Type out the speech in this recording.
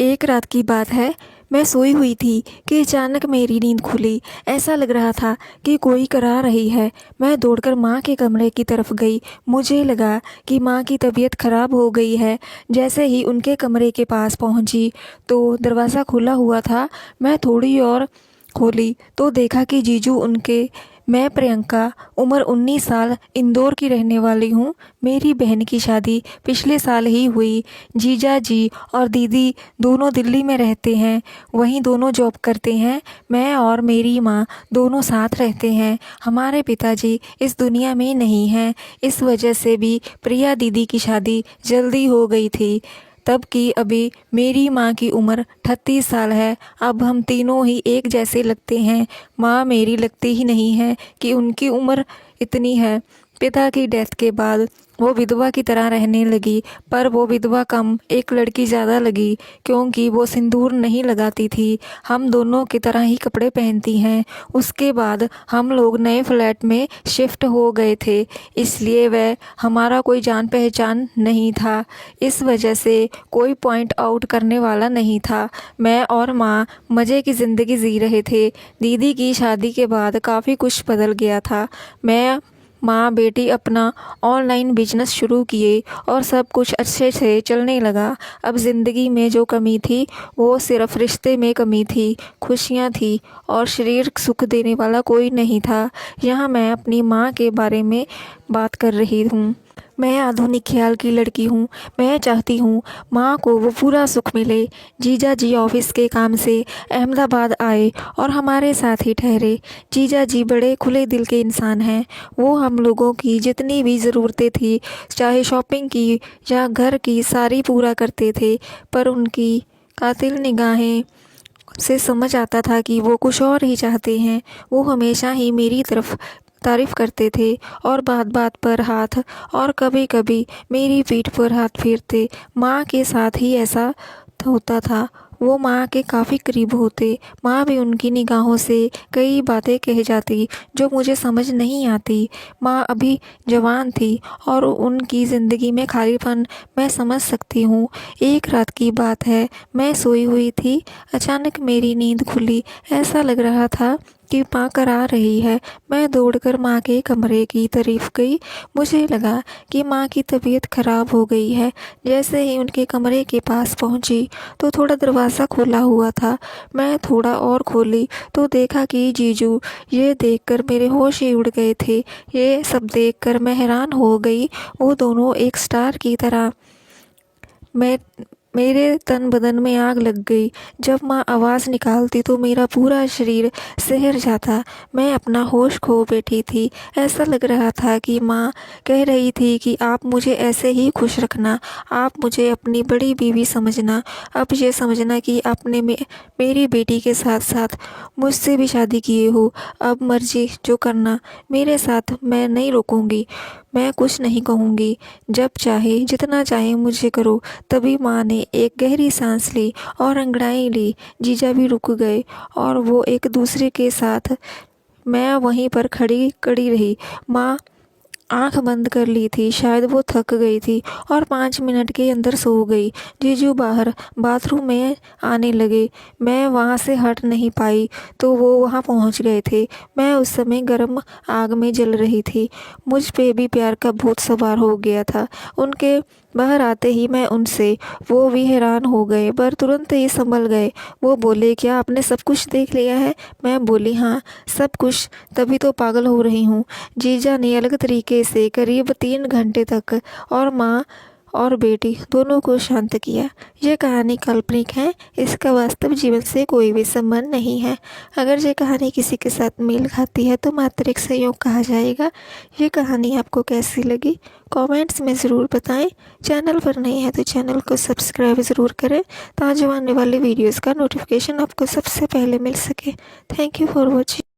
एक रात की बात है। मैं सोई हुई थी कि अचानक मेरी नींद खुली। ऐसा लग रहा था कि कोई करा रही है। मैं दौड़कर माँ के कमरे की तरफ गई। मुझे लगा कि माँ की तबीयत खराब हो गई है। जैसे ही उनके कमरे के पास पहुँची तो दरवाज़ा खुला हुआ था। मैं थोड़ी और खोली तो देखा कि जीजू उनके। मैं प्रियंका, उम्र 19 साल, इंदौर की रहने वाली हूँ। मेरी बहन की शादी पिछले साल ही हुई। जीजा जी और दीदी दोनों दिल्ली में रहते हैं, वहीं दोनों जॉब करते हैं। मैं और मेरी माँ दोनों साथ रहते हैं। हमारे पिताजी इस दुनिया में नहीं हैं। इस वजह से भी प्रिया दीदी की शादी जल्दी हो गई थी। तब की अभी मेरी माँ की उम्र 38 साल है। अब हम तीनों ही एक जैसे लगते हैं। माँ मेरी लगती ही नहीं है कि उनकी उम्र इतनी है। पिता की डेथ के बाद वो विधवा की तरह रहने लगी, पर वो विधवा कम एक लड़की ज़्यादा लगी, क्योंकि वो सिंदूर नहीं लगाती थी। हम दोनों की तरह ही कपड़े पहनती हैं। उसके बाद हम लोग नए फ्लैट में शिफ्ट हो गए थे, इसलिए वह हमारा कोई जान पहचान नहीं था। इस वजह से कोई पॉइंट आउट करने वाला नहीं था। मैं और माँ मज़े की ज़िंदगी जी रहे थे। दीदी की शादी के बाद काफ़ी कुछ बदल गया था। मैं माँ बेटी अपना ऑनलाइन बिजनेस शुरू किए और सब कुछ अच्छे से चलने लगा। अब ज़िंदगी में जो कमी थी वो सिर्फ रिश्ते में कमी थी। खुशियाँ थी और शरीर सुख देने वाला कोई नहीं था। यहाँ मैं अपनी माँ के बारे में बात कर रही हूँ। मैं आधुनिक ख्याल की लड़की हूँ। मैं चाहती हूँ माँ को वो पूरा सुख मिले। जीजा जी ऑफिस के काम से अहमदाबाद आए और हमारे साथ ही ठहरे। जीजा जी बड़े खुले दिल के इंसान हैं। वो हम लोगों की जितनी भी ज़रूरतें थी, चाहे शॉपिंग की या घर की, सारी पूरा करते थे। पर उनकी कातिल निगाहें से समझ आता था कि वो कुछ और ही चाहते हैं। वो हमेशा ही मेरी तरफ तारीफ़ करते थे और बात बात पर हाथ और कभी कभी मेरी पीठ पर हाथ फेरते। माँ के साथ ही ऐसा होता था। वो माँ के काफ़ी करीब होते। माँ भी उनकी निगाहों से कई बातें कह जाती जो मुझे समझ नहीं आती। माँ अभी जवान थी और उनकी ज़िंदगी में खालीपन मैं समझ सकती हूँ। एक रात की बात है, मैं सोई हुई थी। अचानक मेरी नींद खुली। ऐसा लग रहा था कि माँ करा रही है। मैं दौड़कर माँ के कमरे की तरफ गई। मुझे लगा कि माँ की तबीयत खराब हो गई है। जैसे ही उनके कमरे के पास पहुँची तो थोड़ा दरवाज़ा खोला हुआ था। मैं थोड़ा और खोली तो देखा कि जीजू। ये देखकर मेरे होश ही उड़ गए थे। ये सब देखकर मैं हैरान हो गई। वो दोनों एक स्टार की तरह। मैं मेरे तन बदन में आग लग गई। जब माँ आवाज़ निकालती तो मेरा पूरा शरीर सिहर जाता। मैं अपना होश खो बैठी थी। ऐसा लग रहा था कि माँ कह रही थी कि आप मुझे ऐसे ही खुश रखना, आप मुझे अपनी बड़ी बीवी समझना। अब ये समझना कि आपने मेरी बेटी के साथ साथ मुझसे भी शादी किए हो। अब मर्जी जो करना मेरे साथ, मैं नहीं रोकूंगी। मैं कुछ नहीं कहूँगी। जब चाहे जितना चाहे मुझे करो। तभी माँ ने एक गहरी सांस ली और अंगड़ाई ली। जीजा भी रुक गए और वो एक दूसरे के साथ। मैं वहीं पर खड़ी रही। माँ आंख बंद कर ली थी, शायद वो थक गई थी और 5 मिनट के अंदर सो गई। जीजू बाहर बाथरूम में आने लगे। मैं वहाँ से हट नहीं पाई तो वो वहाँ पहुँच गए थे। मैं उस समय गर्म आग में जल रही थी। मुझ पे भी प्यार का भूत सवार हो गया था। उनके बाहर आते ही मैं उनसे। वो भी हैरान हो गए पर तुरंत ही संभल गए। वो बोले, क्या आपने सब कुछ देख लिया है? मैं बोली, हाँ सब कुछ, तभी तो पागल हो रही हूँ। जीजा ने अलग तरीके से करीब 3 घंटे तक और माँ और बेटी दोनों को शांत किया। यह कहानी काल्पनिक है, इसका वास्तव जीवन से कोई भी संबंध नहीं है। अगर ये कहानी किसी के साथ मेल खाती है तो मात्र एक संयोग कहा जाएगा। ये कहानी आपको कैसी लगी कमेंट्स में ज़रूर बताएं। चैनल पर नए हैं तो चैनल को सब्सक्राइब ज़रूर करें ताकि आने वाले वीडियोज़ का नोटिफिकेशन आपको सबसे पहले मिल सके। Thank you for watching.